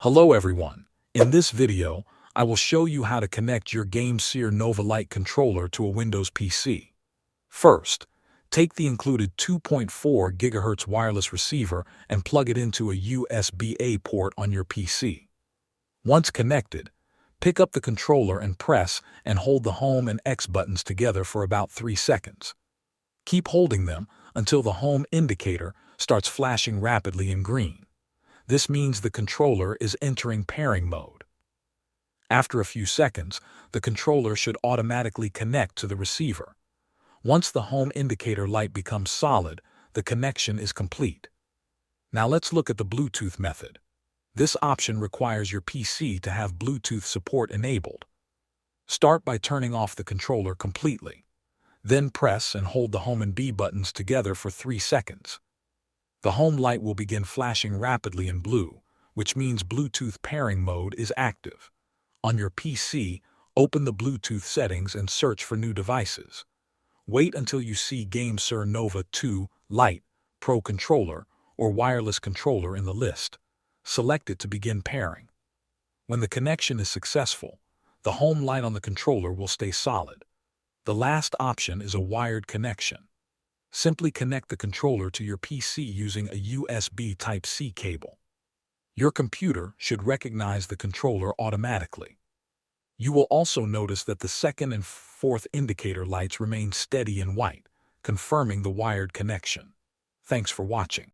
Hello everyone. In this video, I will show you how to connect your GameSir Nova Lite controller to a Windows PC. First, take the included 2.4 GHz wireless receiver and plug it into a USB-A port on your PC. Once connected, pick up the controller and press and hold the Home and X buttons together for about 3 seconds. Keep holding them until the home indicator starts flashing rapidly in green. This means the controller is entering pairing mode. After a few seconds, the controller should automatically connect to the receiver. Once the home indicator light becomes solid, the connection is complete. Now let's look at the Bluetooth method. This option requires your PC to have Bluetooth support enabled. Start by turning off the controller completely. Then press and hold the Home and B buttons together for 3 seconds. The home light will begin flashing rapidly in blue, which means Bluetooth pairing mode is active. On your PC, open the Bluetooth settings and search for new devices. Wait until you see GameSir Nova Lite, Pro Controller, or Wireless Controller in the list. Select it to begin pairing. When the connection is successful, the home light on the controller will stay solid. The last option is a wired connection. Simply connect the controller to your PC using a USB Type-C cable. Your computer should recognize the controller automatically. You will also notice that the second and fourth indicator lights remain steady in white, confirming the wired connection. Thanks for watching.